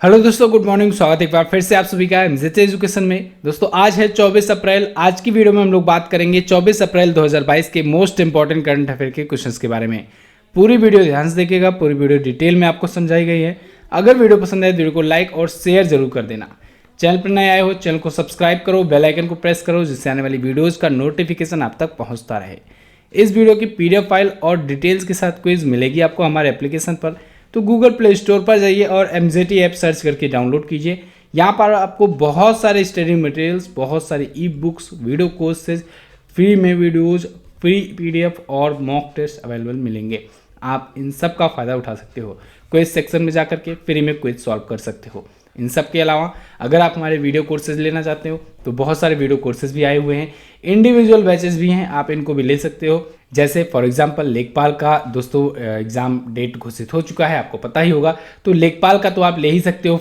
Hello दोस्तों, good morning. स्वागत है एक बार फिर से आप सभी का एमजेड एजुकेशन में। दोस्तों आज है 24 अप्रैल। आज की वीडियो में हम लोग बात करेंगे 24 अप्रैल 2022 के मोस्ट इंपॉर्टेंट करंट अफेयर के क्वेश्चंस के बारे में। पूरी वीडियो ध्यान से देखिएगा, पूरी वीडियो डिटेल में आपको समझाई गई है। अगर वीडियो पसंद आए तो वीडियो को लाइक और शेयर जरूर कर देना। चैनल पर नए आए हो चैनल को सब्सक्राइब करो, बेल आइकन को प्रेस करो जिससे आने वाली वीडियोज़ का नोटिफिकेशन आप तक पहुँचता रहे। इस वीडियो की PDF फाइल और डिटेल्स के साथ क्विज मिलेगी आपको हमारे एप्लीकेशन पर। तो गूगल प्ले स्टोर पर जाइए और MZT ऐप सर्च करके डाउनलोड कीजिए। यहाँ पर आपको बहुत सारे स्टडी मटेरियल्स, बहुत सारे e books, video courses, free में वीडियोज़, फ्री PDF और मॉक टेस्ट अवेलेबल मिलेंगे। आप इन सब का फ़ायदा उठा सकते हो। क्विज सेक्शन में जा करके फ्री में क्विज सॉल्व कर सकते हो। इन सब के अलावा अगर आप हमारे वीडियो कोर्सेज लेना चाहते हो तो बहुत सारे वीडियो कोर्सेज भी आए हुए हैं। इंडिविजुअल बैचेस भी हैं, आप इनको भी ले सकते हो। जैसे फॉर एग्जांपल लेखपाल का दोस्तों एग्ज़ाम डेट घोषित हो चुका है, आपको पता ही होगा। तो लेखपाल का तो आप ले ही सकते हो,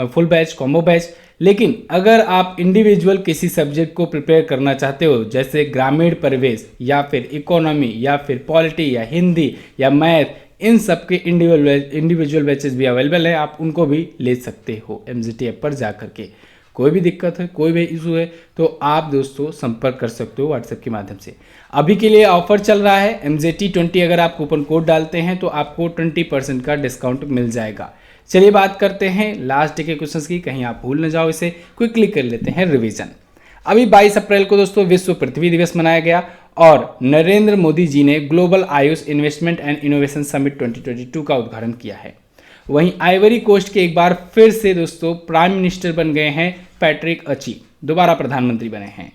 फुल बैच, कॉम्बो बैच। लेकिन अगर आप इंडिविजुअल किसी सब्जेक्ट को प्रिपेयर करना चाहते हो, जैसे ग्रामीण परिवेश या फिर इकोनॉमी या फिर पॉलिटी या हिंदी या मैथ, इन सब के इंडिविजुअल बैचेस भी अवेलेबल है। आप उनको भी ले सकते हो MZT ऐप पर जा करके। कोई भी दिक्कत है, कोई भी इशू है तो आप दोस्तों संपर्क कर सकते हो व्हाट्सएप के माध्यम से। अभी के लिए ऑफर चल रहा है MZT20। अगर आप कूपन कोड डालते हैं तो आपको 20% का डिस्काउंट मिल जाएगा। चलिए बात करते हैं लास्ट डे के क्वेश्चंस की, कहीं आप भूल न जाओ। इसे क्विकली कर लेते हैं रिवीजन। अभी 22 अप्रैल को दोस्तों विश्व पृथ्वी दिवस मनाया गया और नरेंद्र मोदी जी ने global Ayush investment and innovation summit 2022 का उद्घाटन किया है। वहीं आइवरी कोस्ट के एक बार फिर से दोस्तों प्राइम मिनिस्टर बन गए हैं पैट्रिक अची, दोबारा प्रधानमंत्री बने हैं।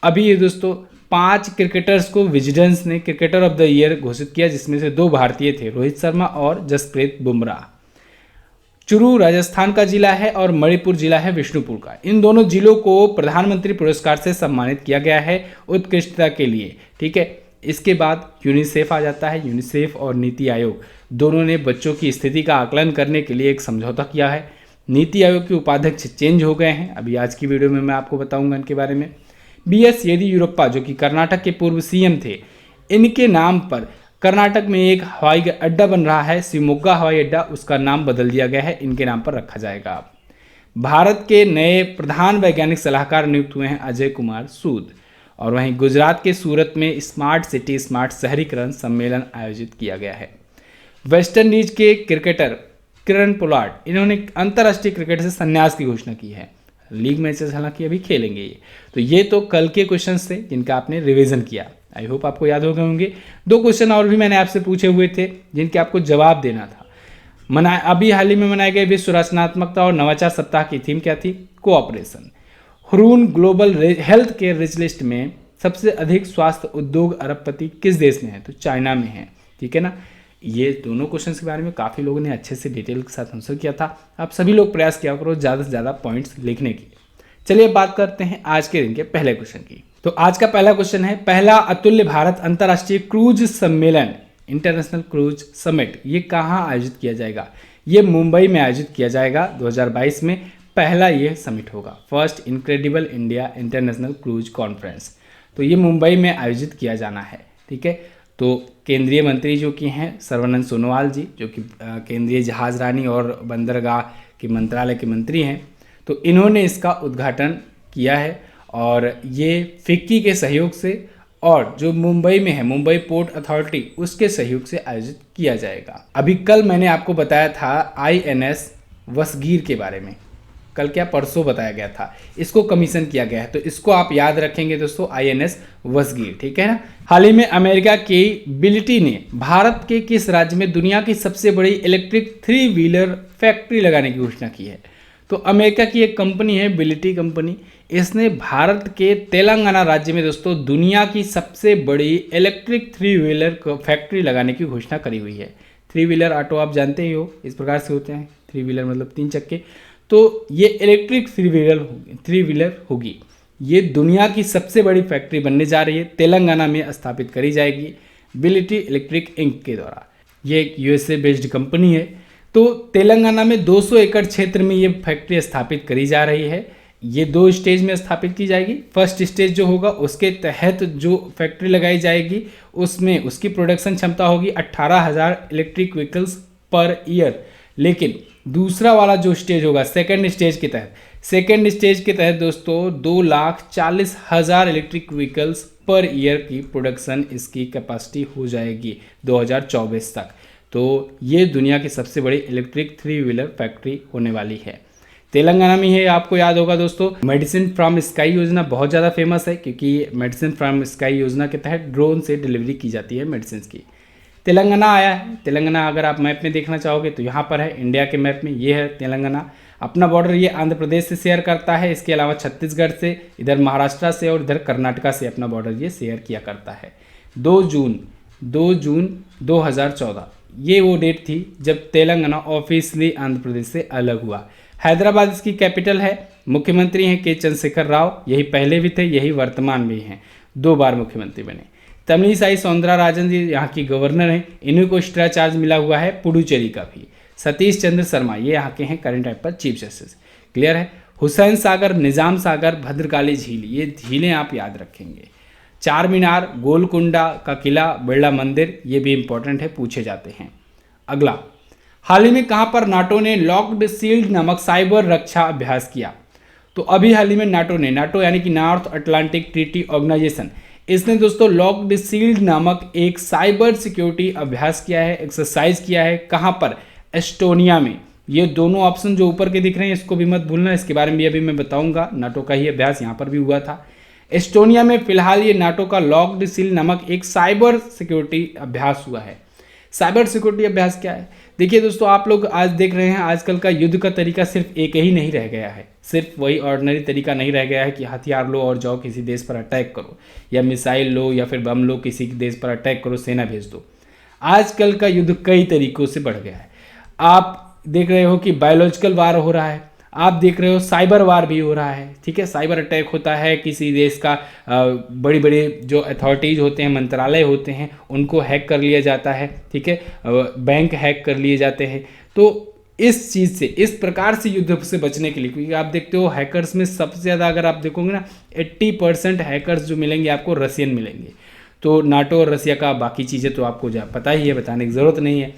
अभी ये दोस्तों 5 क्रिकेटर्स को विजिलेंस ने क्रिकेटर ऑफ द ईयर घोषित किया, जिसमें से 2 भारतीय थे, रोहित शर्मा और जसप्रीत बुमराह। चुरू राजस्थान का जिला है और मणिपुर जिला है विष्णुपुर का। इन दोनों जिलों को प्रधानमंत्री पुरस्कार से सम्मानित किया गया है उत्कृष्टता के लिए। ठीक है, इसके बाद यूनिसेफ आ जाता है। यूनिसेफ और नीति आयोग दोनों ने बच्चों की स्थिति का आकलन करने के लिए एक समझौता किया है। नीति आयोग के उपाध्यक्ष चेंज हो गए हैं, अभी आज की वीडियो में मैं आपको बताऊंगा इनके बारे में। BS येदियुरप्पा जो कि कर्नाटक के पूर्व CM थे, इनके नाम पर कर्नाटक में एक हवाई अड्डा बन रहा है, शिवमोगा हवाई अड्डा, उसका नाम बदल दिया गया है, इनके नाम पर रखा जाएगा अब। भारत के नए प्रधान वैज्ञानिक सलाहकार नियुक्त हुए हैं अजय कुमार सूद। और वहीं गुजरात के सूरत में स्मार्ट सिटी स्मार्ट शहरीकरण सम्मेलन आयोजित किया गया है। वेस्ट इंडीज के क्रिकेटर किरण पोलार्ड, इन्होंने अंतर्राष्ट्रीय क्रिकेट से संन्यास की घोषणा की है। लीग मैचेस हालांकि अभी खेलेंगे ये। तो ये तो कल के क्वेश्चंस थे जिनका आपने रिवीजन किया। आई होप आपको याद हो गए होंगे। 2 क्वेश्चन और भी मैंने आपसे पूछे हुए थे जिनके आपको जवाब देना था। अभी हाल ही में मनाए गए विश्व रचनात्मकता और नवाचार सप्ताह की थीम क्या थी? Cooperation. Hurun global health care rich list में सबसे अधिक स्वास्थ्य उद्योग अरबपति किस देश में है? तो चाइना में है। ठीक है ना। ये दोनों क्वेश्चन के बारे में काफ़ी लोगों ने अच्छे से डिटेल के साथ आंसर किया था। आप सभी लोग प्रयास किया करो ज़्यादा से ज़्यादा पॉइंट्स लिखने की। चलिए अब बात करते हैं आज के दिन के पहले क्वेश्चन की। तो आज का पहला क्वेश्चन है, पहला अतुल्य भारत अंतर्राष्ट्रीय क्रूज सम्मेलन, इंटरनेशनल क्रूज समिट, ये कहाँ आयोजित किया जाएगा? ये मुंबई में आयोजित किया जाएगा 2022 में। पहला ये समिट होगा, first incredible India international cruise conference. तो ये मुंबई में आयोजित किया जाना है। ठीक है। तो केंद्रीय मंत्री जो कि हैं सर्बानंद सोनोवाल जी, जो कि केंद्रीय जहाजरानी और बंदरगाह के मंत्रालय के मंत्री हैं, तो इन्होंने इसका उद्घाटन किया है। और ये फिक्की के सहयोग से और जो मुंबई में है मुंबई पोर्ट अथॉरिटी, उसके सहयोग से आयोजित किया जाएगा। अभी कल मैंने आपको बताया था INS वसगीर के बारे में। कल क्या, परसों बताया गया था। इसको कमीशन किया गया है, तो इसको आप याद रखेंगे दोस्तों, INS वसगीर। ठीक है ना। हाल ही में अमेरिका की बिलिटी ने भारत के किस राज्य में दुनिया की सबसे बड़ी इलेक्ट्रिक 3 व्हीलर फैक्ट्री लगाने की घोषणा की है? तो अमेरिका की एक कंपनी है बिलिटी कंपनी, इसने भारत के तेलंगाना राज्य में दोस्तों दुनिया की सबसे बड़ी इलेक्ट्रिक 3 व्हीलर फैक्ट्री लगाने की घोषणा करी हुई है। 3 व्हीलर ऑटो आप जानते ही हो, इस प्रकार से होते हैं। 3 व्हीलर मतलब 3 चक्के। तो ये इलेक्ट्रिक 3 व्हीलर होगी। ये दुनिया की सबसे बड़ी फैक्ट्री बनने जा रही है, तेलंगाना में स्थापित करी जाएगी बिलिटी इलेक्ट्रिक इंक के द्वारा। ये एक USA बेस्ड कंपनी है। तो तेलंगाना में 200 एकड़ क्षेत्र में ये फैक्ट्री स्थापित करी जा रही है। ये 2 स्टेज में स्थापित की जाएगी। फर्स्ट स्टेज जो होगा उसके तहत जो फैक्ट्री लगाई जाएगी उसमें उसकी प्रोडक्शन क्षमता होगी 18,000 इलेक्ट्रिक व्हीकल्स पर ईयर। लेकिन दूसरा वाला जो स्टेज होगा सेकंड स्टेज के तहत दोस्तों 2,40,000 इलेक्ट्रिक व्हीकल्स पर ईयर की प्रोडक्शन इसकी कैपेसिटी हो जाएगी 2024 तक। तो ये दुनिया की सबसे बड़ी इलेक्ट्रिक 3 व्हीलर फैक्ट्री होने वाली है। तेलंगाना में है, आपको याद होगा दोस्तों। मेडिसिन फ्रॉम स्काई योजना बहुत ज़्यादा फेमस है, क्योंकि मेडिसिन फ्रॉम स्काई योजना के तहत ड्रोन से डिलीवरी की जाती है मेडिसिन की। तेलंगाना आया है। तेलंगाना अगर आप मैप में देखना चाहोगे तो यहाँ पर है, इंडिया के मैप में ये है तेलंगाना। अपना बॉर्डर ये आंध्र प्रदेश से शेयर करता है, इसके अलावा छत्तीसगढ़ से, इधर महाराष्ट्र से और इधर कर्नाटका से अपना बॉर्डर ये शेयर किया करता है। 2 जून 2014 ये वो डेट थी जब तेलंगाना ऑफिशियली आंध्र प्रदेश से अलग हुआ। हैदराबाद इसकी कैपिटल है। मुख्यमंत्री हैं के चंद्रशेखर राव, यही पहले भी थे, यही वर्तमान में हैं, 2 बार मुख्यमंत्री बने। तमिलिसाई सौंदरराजन जी यहाँ की गवर्नर हैं, इन्हीं को एक्स्ट्रा चार्ज मिला हुआ है पुडुचेरी का भी। सतीश चंद्र शर्मा ये यहाँ के हैं करंट टाइप पर चीफ जस्टिस। क्लियर है। हुसैन सागर, निज़ाम सागर, भद्रकाली झील, ये झीलें आप याद रखेंगे। चार मीनार, गोलकुंडा का किला, बिरला मंदिर, ये भी इंपॉर्टेंट है, पूछे जाते हैं। अगला, हाल ही में कहाँ पर नाटो ने लॉक्ड शील्ड नामक साइबर रक्षा अभ्यास किया? तो अभी हाल ही में नाटो यानी कि नॉर्थ अटलांटिक ट्रीटी ऑर्गेनाइजेशन, इसने दोस्तों लॉक्ड शील्ड नामक एक साइबर सिक्योरिटी अभ्यास किया है, एक्सरसाइज किया है। कहाँ पर? एस्टोनिया में। ये दोनों ऑप्शन जो ऊपर के दिख रहे हैं इसको भी मत भूलना, इसके बारे में भी अभी मैं बताऊंगा। नाटो का ही अभ्यास यहाँ पर भी हुआ था एस्टोनिया में। फिलहाल ये नाटो का लॉक्ड शील्ड नामक एक साइबर सिक्योरिटी अभ्यास हुआ है। साइबर सिक्योरिटी अभ्यास क्या है? देखिए दोस्तों, आप लोग आज देख रहे हैं आजकल का युद्ध का तरीका सिर्फ एक ही नहीं रह गया है। सिर्फ वही ऑर्डिनरी तरीका नहीं रह गया है कि हथियार लो और जाओ किसी देश पर अटैक करो, या मिसाइल लो या फिर बम लो, किसी देश पर अटैक करो, सेना भेज दो। आजकल का युद्ध कई तरीकों से बढ़ गया है। आप देख रहे हो कि बायोलॉजिकल वार हो रहा है, आप देख रहे हो साइबर वार भी हो रहा है। ठीक है, साइबर अटैक होता है, किसी देश का बड़ी बड़ी जो अथॉरिटीज़ होते हैं, मंत्रालय होते हैं, उनको हैक कर लिया जाता है। ठीक है, बैंक हैक कर लिए जाते हैं। तो इस चीज़ से, इस प्रकार से युद्ध से बचने के लिए, क्योंकि आप देखते हो हैकर्स में सबसे ज़्यादा अगर आप देखोगे ना 80% हैकर्स जो मिलेंगे आपको रशियन मिलेंगे। तो नाटो और रसिया का बाकी चीज़ें तो आपको पता ही है, बताने की ज़रूरत नहीं है।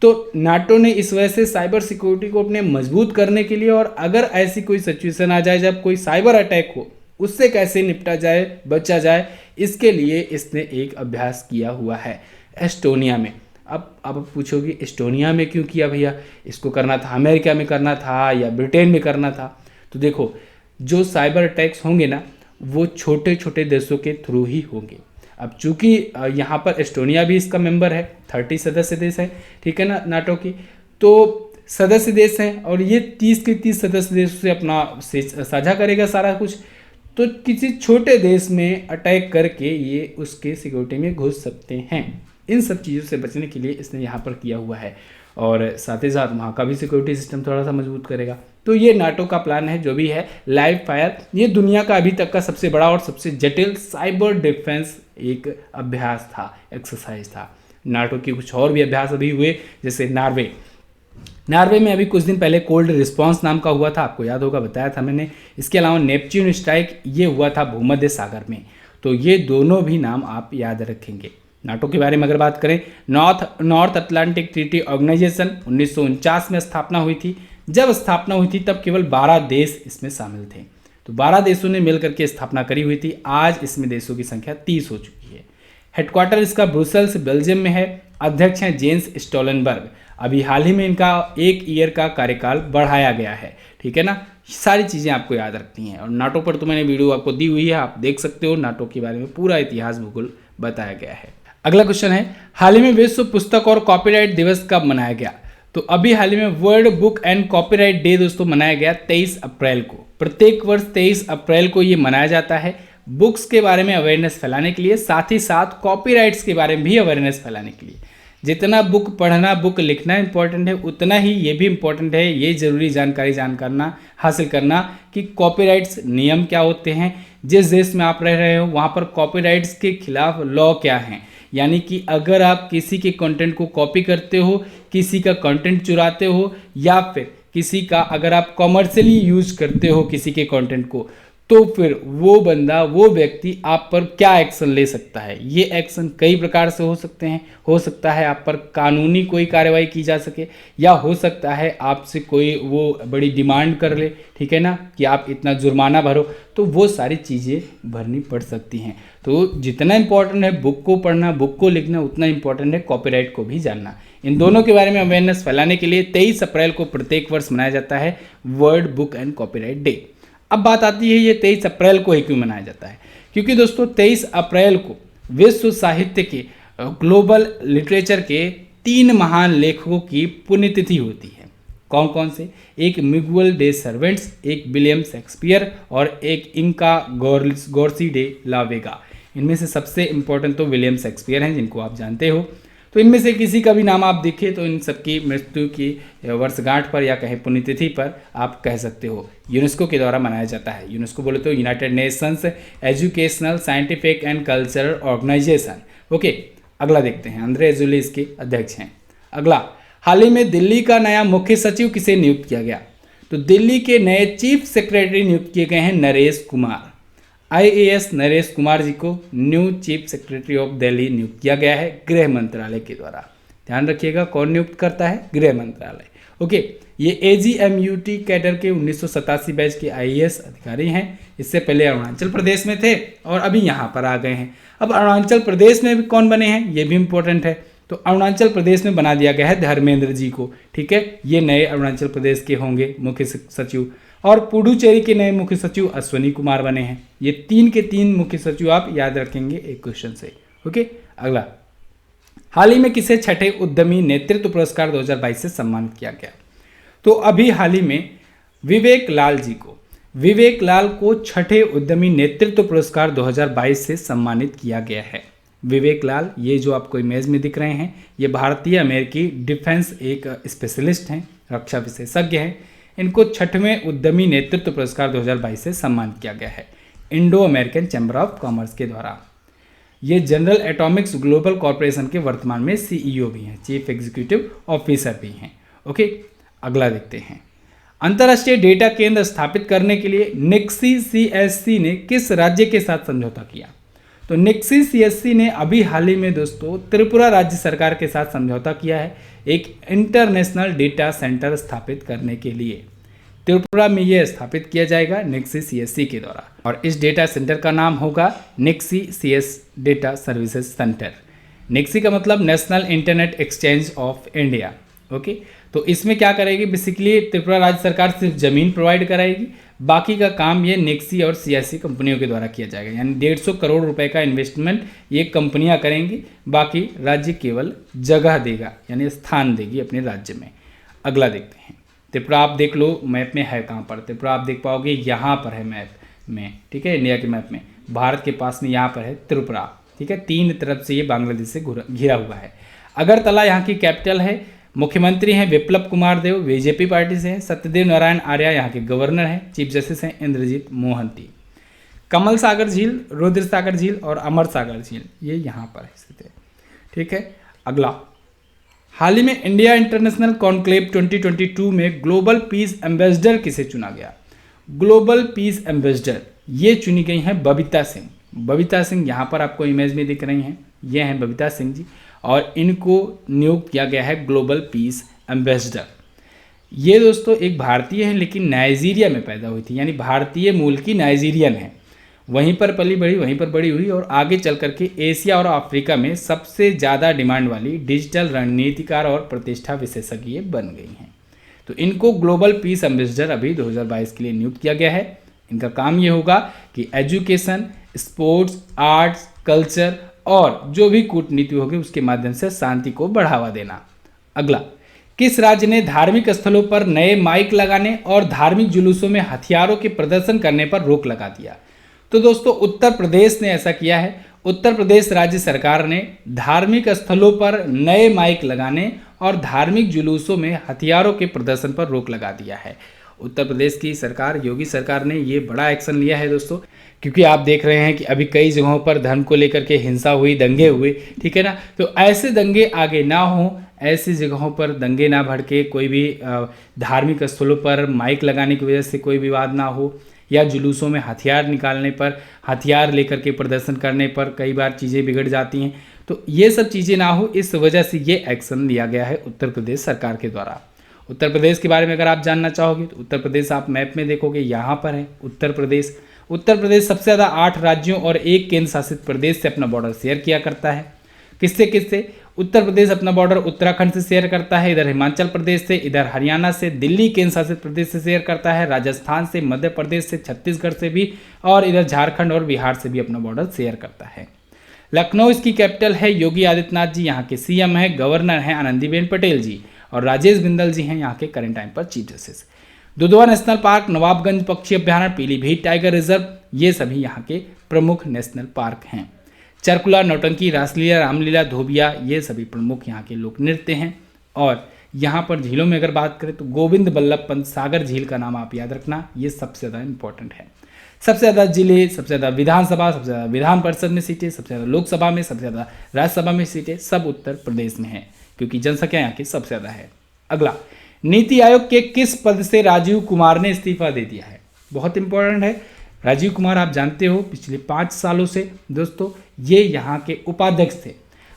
तो नाटो ने इस वजह से साइबर सिक्योरिटी को अपने मजबूत करने के लिए, और अगर ऐसी कोई सिचुएशन आ जाए जब कोई साइबर अटैक हो, उससे कैसे निपटा जाए, बचा जाए, इसके लिए इसने एक अभ्यास किया हुआ है एस्टोनिया में। अब पूछोगे एस्टोनिया में क्यों किया भैया? इसको करना था अमेरिका में करना था या ब्रिटेन में करना था? तो देखो, जो साइबर अटैक्स होंगे ना वो छोटे छोटे देशों के थ्रू ही होंगे। अब चूंकि यहाँ पर एस्टोनिया भी इसका मेंबर है, 30 सदस्य देश है, ठीक है ना, नाटो की, तो सदस्य देश हैं और ये 30 के 30 सदस्य देशों से अपना साझा करेगा सारा कुछ। तो किसी छोटे देश में अटैक करके ये उसके सिक्योरिटी में घुस सकते हैं। इन सब चीज़ों से बचने के लिए इसने यहाँ पर किया हुआ है, और साथ ही साथ वहाँ का भी सिक्योरिटी सिस्टम थोड़ा सा मजबूत करेगा। तो ये नाटो का प्लान है जो भी है लाइव फायर। ये दुनिया का अभी तक का सबसे बड़ा और सबसे जटिल साइबर डिफेंस एक अभ्यास था, एक्सरसाइज था। नाटो के कुछ और भी अभ्यास अभी हुए, जैसे नॉर्वे में अभी कुछ दिन पहले कोल्ड रिस्पॉन्स नाम का हुआ था, आपको याद होगा, बताया था मैंने। इसके अलावा नेपच्यून स्ट्राइक ये हुआ था भूमध्य सागर में। तो ये दोनों भी नाम आप याद रखेंगे। नाटो के बारे में अगर बात करें, नॉर्थ अटलांटिक ट्रीटी ऑर्गेनाइजेशन 1949 में स्थापना हुई थी। जब स्थापना हुई थी तब केवल 12 देश इसमें शामिल थे। तो 12 देशों ने मिलकर के स्थापना करी हुई थी। आज इसमें देशों की संख्या 30 हो चुकी है। हेडक्वार्टर इसका ब्रुसेल्स बेल्जियम में है। अध्यक्ष हैं जेंस स्टोलनबर्ग। अभी हाल ही में इनका 1 ईयर का कार्यकाल बढ़ाया गया है। ठीक है ना, सारी चीज़ें आपको याद रखनी है। और नाटो पर तो मैंने वीडियो आपको दी हुई है, आप देख सकते हो। नाटो के बारे में पूरा इतिहास भूगोल बताया गया है। अगला क्वेश्चन है, हाल ही में विश्व पुस्तक और कॉपीराइट दिवस कब मनाया गया? तो अभी हाल ही में world book and copyright day दोस्तों मनाया गया 23 अप्रैल को। प्रत्येक वर्ष 23 अप्रैल को ये मनाया जाता है बुक्स के बारे में अवेयरनेस फैलाने के लिए, साथ ही साथ कॉपीराइट्स के बारे में भी अवेयरनेस फैलाने के लिए। जितना बुक पढ़ना, बुक लिखना इंपॉर्टेंट है, उतना ही ये भी इंपॉर्टेंट है, ये ज़रूरी जानकारी हासिल करना कि कॉपीराइट्स नियम क्या होते हैं, जिस देश में आप रह रहे हो वहाँ पर कॉपीराइट्स के खिलाफ लॉ क्या हैं। यानी कि अगर आप किसी के कंटेंट को कॉपी करते हो, किसी का कंटेंट चुराते हो, या फिर किसी का अगर आप कॉमर्शियली यूज करते हो किसी के कंटेंट को, तो फिर वो बंदा, वो व्यक्ति आप पर क्या एक्शन ले सकता है। ये एक्शन कई प्रकार से हो सकते हैं। हो सकता है आप पर कानूनी कोई कार्रवाई की जा सके, या हो सकता है आपसे कोई वो बड़ी डिमांड कर ले, ठीक है ना, कि आप इतना जुर्माना भरो। तो वो सारी चीज़ें भरनी पड़ सकती हैं। तो जितना इम्पोर्टेंट है बुक को पढ़ना, बुक को लिखना, उतना इम्पोर्टेंट है कॉपीराइट को भी जानना। इन दोनों के बारे में अवेयरनेस फैलाने के लिए 23 अप्रैल को प्रत्येक वर्ष मनाया जाता है world book and copyright day. अब बात आती है ये 23 अप्रैल को ही क्यों मनाया जाता है। क्योंकि दोस्तों 23 अप्रैल को विश्व साहित्य के ग्लोबल लिटरेचर के 3 महान लेखकों की पुण्यतिथि होती है। कौन कौन से? एक मिगुएल डे सर्वेंट्स, एक विलियम शेक्सपियर और एक इंका गॉर्सी डे ला वेगा। इनमें से सबसे इंपॉर्टेंट तो विलियम शेक्सपियर हैं, जिनको आप जानते हो। तो इनमें से किसी का भी नाम आप देखें तो इन सबकी मृत्यु की वर्षगांठ पर या कहीं पुण्यतिथि पर आप कह सकते हो। यूनेस्को के द्वारा मनाया जाता है। यूनेस्को बोले तो United Nations educational scientific and cultural organisation. Okay, अगला देखते हैं। अंद्रे एजुले इसके अध्यक्ष हैं। अगला, हाल ही में दिल्ली का नया मुख्य सचिव किसे नियुक्त किया गया? तो दिल्ली के नए चीफ सेक्रेटरी नियुक्त किए गए हैं नरेश कुमार। IAS नरेश कुमार जी को new chief secretary of Delhi नियुक्त किया गया है गृह मंत्रालय के द्वारा। ध्यान रखिएगा, कौन नियुक्त करता है? गृह मंत्रालय। ओके, ये AGMUT कैडर के 1987 बैच के IAS अधिकारी हैं। इससे पहले अरुणाचल प्रदेश में थे और अभी यहाँ पर आ गए हैं। अब अरुणाचल प्रदेश में भी कौन बने हैं ये भी इंपॉर्टेंट है। तो अरुणाचल प्रदेश में बना दिया गया है धर्मेंद्र जी को, ठीक है। ये नए अरुणाचल प्रदेश के होंगे मुख्य सचिव। और पुडुचेरी के नए मुख्य सचिव अश्वनी कुमार बने हैं। ये 3 के 3 मुख्य सचिव आप याद रखेंगे एक क्वेश्चन से। ओके, अगला, हाल ही में किसे छठे उद्यमी नेतृत्व पुरस्कार 2022 से सम्मानित किया गया? तो अभी हाल ही में विवेक लाल को छठे उद्यमी नेतृत्व पुरस्कार 2022 से सम्मानित किया गया है। विवेक लाल, ये जो आपको इमेज में दिख रहे हैं, ये भारतीय अमेरिकी डिफेंस एक स्पेशलिस्ट हैं, रक्षा विशेषज्ञ हैं। इनको छठवें उद्यमी नेतृत्व पुरस्कार 2022 से सम्मानित किया गया है Indo American chamber of commerce के द्वारा। ये जनरल एटॉमिक्स ग्लोबल कॉरपोरेशन के वर्तमान में CEO भी हैं, चीफ एग्जीक्यूटिव ऑफिसर भी हैं। ओके, अगला देखते हैं। अंतर्राष्ट्रीय डेटा केंद्र स्थापित करने के लिए निक्सी CSC ने किस राज्य के साथ समझौता किया? तो निक्सी CSC ने अभी हाल ही में दोस्तों त्रिपुरा राज्य सरकार के साथ समझौता किया है एक इंटरनेशनल डेटा सेंटर स्थापित करने के लिए। त्रिपुरा में यह स्थापित किया जाएगा निक्सी CSC के द्वारा, और इस डेटा सेंटर का नाम होगा निक्सी CS डेटा सर्विसेज सेंटर। निक्सी का मतलब national internet exchange of India. Okay, तो इसमें क्या करेगी? बेसिकली त्रिपुरा राज्य सरकार सिर्फ जमीन प्रोवाइड कराएगी, बाकी का काम ये निक्सी और CSC कंपनियों के द्वारा किया जाएगा। यानी 150 करोड़ रुपए का इन्वेस्टमेंट ये कंपनियां करेंगी, बाकी राज्य केवल जगह देगा, यानी स्थान देगी अपने राज्य में। अगला देखते हैं। त्रिपुरा आप देख लो मैप में है कहाँ पर। त्रिपुरा आप देख पाओगे यहाँ पर है मैप में, ठीक है, इंडिया के मैप में। भारत के पास में यहाँ पर है त्रिपुरा, ठीक है। 3 तरफ से ये बांग्लादेश से घिरा हुआ है। अगरतला यहाँ की कैपिटल है। मुख्यमंत्री हैं विप्लव कुमार देव, बीजेपी पार्टी से हैं। सत्यदेव नारायण आर्या यहाँ के गवर्नर हैं। चीफ जस्टिस हैं इंद्रजीत मोहंती। कमल सागर झील, रुद्र सागर झील और अमर सागर झील ये यहाँ पर स्थित है, ठीक है। अगला, हाल ही में इंडिया इंटरनेशनल कॉन्क्लेव 2022 में ग्लोबल पीस एम्बेसडर किसे चुना गया? ग्लोबल पीस एम्बेसडर ये चुनी गई हैं बबीता सिंह। बबीता सिंह यहाँ पर आपको इमेज में दिख रही हैं, ये हैं बबीता सिंह जी, और इनको नियुक्त किया गया है ग्लोबल पीस एम्बेसडर। ये दोस्तों एक भारतीय हैं लेकिन नाइजीरिया में पैदा हुई थी, यानी भारतीय मूल की नाइजीरियन है। वहीं पर पली बड़ी, वहीं पर बड़ी हुई और आगे चल करके एशिया और अफ्रीका में सबसे ज़्यादा डिमांड वाली डिजिटल रणनीतिकार और प्रतिष्ठा विशेषज्ञ बन गई हैं। तो इनको ग्लोबल पीस एम्बेसडर अभी 2022 के लिए नियुक्त किया गया है। इनका काम ये होगा कि एजुकेशन, स्पोर्ट्स, आर्ट्स, कल्चर और जो भी कूटनीति होगी उसके माध्यम से शांति को बढ़ावा देना। अगला, किस राज्य ने धार्मिक स्थलों पर नए माइक लगाने और धार्मिक जुलूसों में हथियारों के प्रदर्शन करने पर रोक लगा दिया? तो दोस्तों उत्तर प्रदेश ने ऐसा किया है। उत्तर प्रदेश राज्य सरकार ने धार्मिक स्थलों पर नए माइक लगाने और धार्मिक जुलूसों में हथियारों के प्रदर्शन पर रोक लगा दिया है। उत्तर प्रदेश की सरकार, योगी सरकार ने ये बड़ा एक्शन लिया है दोस्तों, क्योंकि आप देख रहे हैं कि अभी कई जगहों पर धर्म को लेकर के हिंसा हुई, दंगे हुए, ठीक है ना। तो ऐसे दंगे आगे ना हो, ऐसी जगहों पर दंगे ना भड़के, कोई भी धार्मिक स्थलों पर माइक लगाने की वजह से कोई विवाद ना हो, या जुलूसों में हथियार निकालने पर, हथियार लेकर के प्रदर्शन करने पर कई बार चीज़ें बिगड़ जाती हैं। तो ये सब चीज़ें ना हो, इस वजह से ये एक्शन लिया गया है उत्तर प्रदेश सरकार के द्वारा। उत्तर प्रदेश के बारे में अगर आप जानना चाहोगे तो उत्तर प्रदेश आप मैप में देखोगे, यहाँ पर है उत्तर प्रदेश। उत्तर प्रदेश सबसे ज़्यादा 8 राज्यों और 1 केंद्र शासित प्रदेश से अपना बॉर्डर शेयर किया करता है। किससे किससे? उत्तर प्रदेश अपना बॉर्डर उत्तराखंड से शेयर करता है, इधर हिमाचल प्रदेश से, इधर हरियाणा से, दिल्ली केंद्र शासित प्रदेश से शेयर करता है, राजस्थान से, मध्य प्रदेश से, छत्तीसगढ़ से भी, और इधर झारखंड और बिहार से भी अपना बॉर्डर शेयर करता है। लखनऊ इसकी कैपिटल है। योगी आदित्यनाथ जी यहाँ के सीएम हैं। गवर्नर हैं आनंदीबेन पटेल जी, और राजेश बिंदल जी हैं यहाँ के करंट टाइम पर chief justice. Dudhwa national park, Nawabganj पक्षी अभ्यारण्य, पीलीभीत टाइगर रिजर्व, ये सभी यहाँ के प्रमुख नेशनल पार्क हैं। चरकुला, नौटंकी, रासलीला, रामलीला, धोबिया, ये सभी प्रमुख यहाँ के लोक नृत्य हैं। और यहाँ पर झीलों में अगर बात करें तो गोविंद बल्लभ पंत सागर झील का नाम आप याद रखना, ये सबसे ज़्यादा इंपॉर्टेंट है। सबसे ज़्यादा जिले, सबसे ज़्यादा विधानसभा, सबसे ज़्यादा विधान परिषद में सीटें, सबसे ज़्यादा लोकसभा में, सबसे ज़्यादा राज्यसभा में सीटें सब उत्तर प्रदेश में है, क्योंकि जनसंख्या यहाँ की सबसे ज़्यादा है। अगला, नीति आयोग के किस पद से राजीव कुमार ने इस्तीफा दे दिया है? बहुत इंपॉर्टेंट है। राजीव कुमार आप जानते हो पिछले 5 सालों से दोस्तों ये यहाँ के उपाध्यक्ष थे,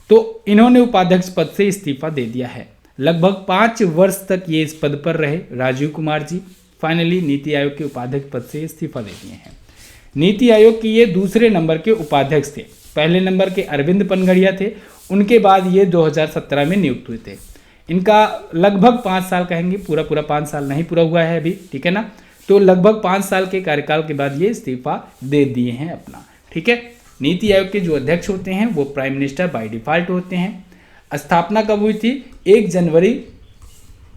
तो इन्होंने उपाध्यक्ष पद से इस्तीफा दे दिया है। लगभग 5 वर्ष तक ये इस पद पर रहे राजीव कुमार जी, फाइनली नीति आयोग के उपाध्यक्ष पद से इस्तीफा दे दिए हैं। नीति आयोग के ये दूसरे नंबर के उपाध्यक्ष थे। पहले नंबर के अरविंद पनगड़िया थे, उनके बाद ये 2017 में नियुक्त हुए थे। इनका लगभग 5 साल कहेंगे, पूरा 5 साल नहीं पूरा हुआ है अभी, ठीक है ना। तो लगभग 5 साल के कार्यकाल के बाद ये इस्तीफा दे दिए हैं अपना, ठीक है। नीति आयोग के जो अध्यक्ष होते हैं वो प्राइम मिनिस्टर बाय डिफॉल्ट होते हैं। स्थापना कब हुई थी? 1 जनवरी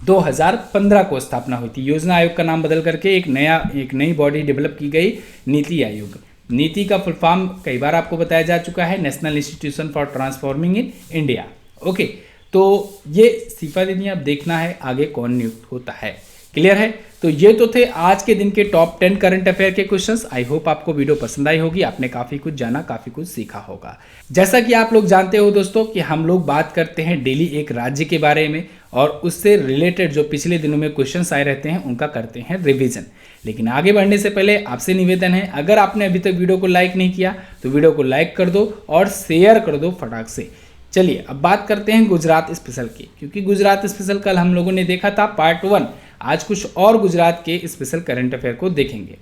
2015 को स्थापना हुई थी। योजना आयोग का नाम बदल करके एक नई बॉडी डेवलप की गई, नीति आयोग। नीति का फुल फॉर्म कई बार आपको बताया जा चुका है, national institution for transforming in India. Okay, तो ये इस्तीफा दे दिया, अब देखना है आगे कौन नियुक्त होता है। क्लियर है? तो ये तो थे आज के दिन के टॉप 10 करंट अफेयर के क्वेश्चंस। आई होप आपको वीडियो पसंद आई होगी, आपने काफ़ी कुछ जाना, काफ़ी कुछ सीखा होगा। जैसा कि आप लोग जानते हो दोस्तों कि हम लोग बात करते हैं डेली एक राज्य के बारे में, और उससे रिलेटेड जो पिछले दिनों में क्वेश्चंस आए रहते हैं उनका करते हैं रिवीजन। लेकिन आगे बढ़ने से पहले आपसे निवेदन है, अगर आपने अभी तक वीडियो को लाइक नहीं किया तो वीडियो को लाइक कर दो और शेयर कर दो फटाक से। चलिए अब बात करते हैं गुजरात स्पेशल की, क्योंकि गुजरात स्पेशल कल हम लोगों ने देखा था पार्ट 1। आज कुछ और गुजरात के स्पेशल करंट अफेयर को देखेंगे।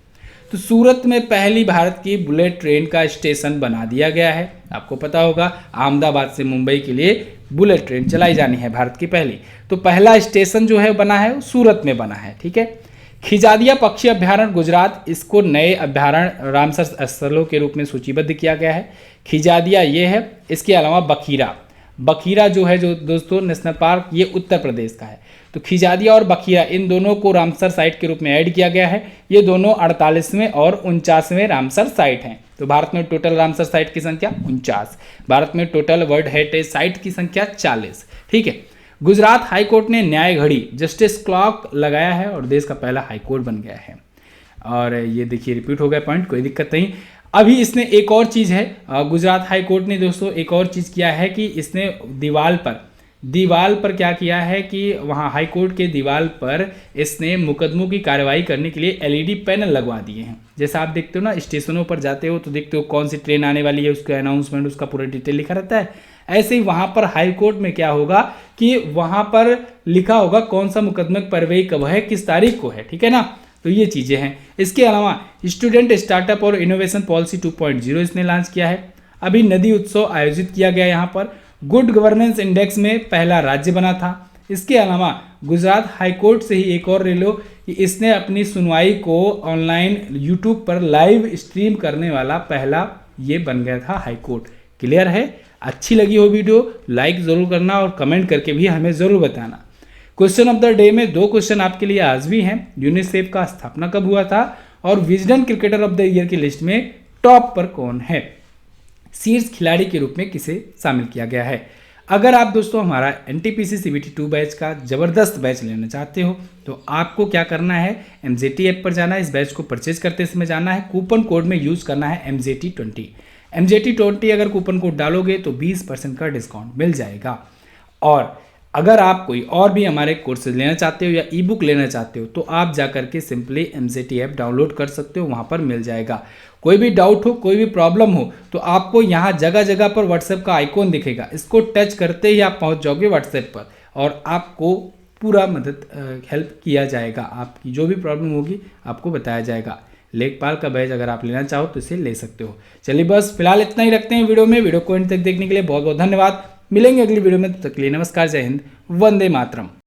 तो सूरत में पहली भारत की बुलेट ट्रेन का स्टेशन बना दिया गया है। आपको पता होगा अहमदाबाद से मुंबई के लिए बुलेट ट्रेन चलाई जानी है भारत की पहली, तो पहला स्टेशन जो है बना है वो सूरत में बना है, ठीक है। खिजादिया पक्षी अभ्यारण्य गुजरात, इसको नए अभ्यारण्य रामसर स्थलों के रूप में सूचीबद्ध किया गया है। खिजादिया ये है, इसके अलावा बखीरा जो है जो दोस्तों नेशनल पार्क, ये उत्तर प्रदेश का है। तो खिजादिया और बखीरा इन दोनों को रामसर साइट के रूप में ऐड किया गया है। ये दोनों 48वें और 49वें रामसर साइट हैं। तो भारत में टोटल रामसर साइट की संख्या 49, भारत में टोटल वर्ल्ड हेरिटेज साइट की संख्या 40, ठीक है। गुजरात हाईकोर्ट ने न्याय घड़ी जस्टिस क्लॉक लगाया है और देश का पहला हाईकोर्ट बन गया है। और ये देखिए रिपीट हो गया पॉइंट, कोई दिक्कत नहीं। अभी इसने एक और चीज़ है, गुजरात हाईकोर्ट ने दोस्तों एक और चीज़ किया है कि इसने दीवाल पर क्या किया है कि वहाँ हाईकोर्ट के दीवाल पर इसने मुकदमों की कार्रवाई करने के लिए LED पैनल लगवा दिए हैं। जैसा आप देखते हो ना, स्टेशनों पर जाते हो तो देखते हो कौन सी ट्रेन आने वाली है, उसका अनाउंसमेंट, उसका पूरा डिटेल लिखा रहता है। ऐसे ही वहाँ पर हाईकोर्ट में क्या होगा कि वहाँ पर लिखा होगा कौन सा मुकदमा कार्रवाई कब है, किस तारीख को है, ठीक है ना। तो ये चीज़ें हैं। इसके अलावा स्टूडेंट स्टार्टअप और इनोवेशन पॉलिसी 2.0 इसने लॉन्च किया है। अभी नदी उत्सव आयोजित किया गया यहाँ पर। गुड गवर्नेंस इंडेक्स में पहला राज्य बना था। इसके अलावा गुजरात हाईकोर्ट से ही एक और ले लो कि इसने अपनी सुनवाई को ऑनलाइन यूट्यूब पर लाइव स्ट्रीम करने वाला पहला ये बन गया था हाईकोर्ट। क्लियर है? अच्छी लगी हो वीडियो लाइक ज़रूर करना और कमेंट करके भी हमें ज़रूर बताना। क्वेश्चन ऑफ द डे में 2 क्वेश्चन आपके लिए आज भी हैं। यूनिसेफ का स्थापना कब हुआ था और Wisden cricketer of the year की लिस्ट में टॉप पर कौन है? शीर्ष खिलाड़ी के रूप में किसे शामिल किया गया है? अगर आप दोस्तों हमारा NTPC CBT 2 बैच का ज़बरदस्त बैच लेना चाहते हो तो आपको क्या करना है, MJT ऐप पर जाना है। इस बैच को परचेज करते समय जाना है, कूपन कोड में यूज़ करना है MJT20। MJT20 अगर कूपन कोड डालोगे तो 20% का डिस्काउंट मिल जाएगा। और अगर आप कोई और भी हमारे कोर्सेज लेना चाहते हो या ई बुक लेना चाहते हो तो आप जा करके सिंपली MCT ऐप डाउनलोड कर सकते हो, वहाँ पर मिल जाएगा। कोई भी डाउट हो, कोई भी प्रॉब्लम हो तो आपको यहाँ जगह जगह पर व्हाट्सएप का आइकॉन दिखेगा, इसको टच करते ही आप पहुँच जाओगे व्हाट्सएप पर और आपको पूरा मदद हेल्प किया जाएगा। आपकी जो भी प्रॉब्लम होगी आपको बताया जाएगा। लेखपाल का बैच अगर आप लेना चाहो तो इसे ले सकते हो। चलिए बस फिलहाल इतना ही रखते हैं वीडियो में। वीडियो को एंड तक देखने के लिए बहुत बहुत धन्यवाद। मिलेंगे अगली वीडियो में, तब तक के लिए नमस्कार, जय हिंद, वंदे मातरम।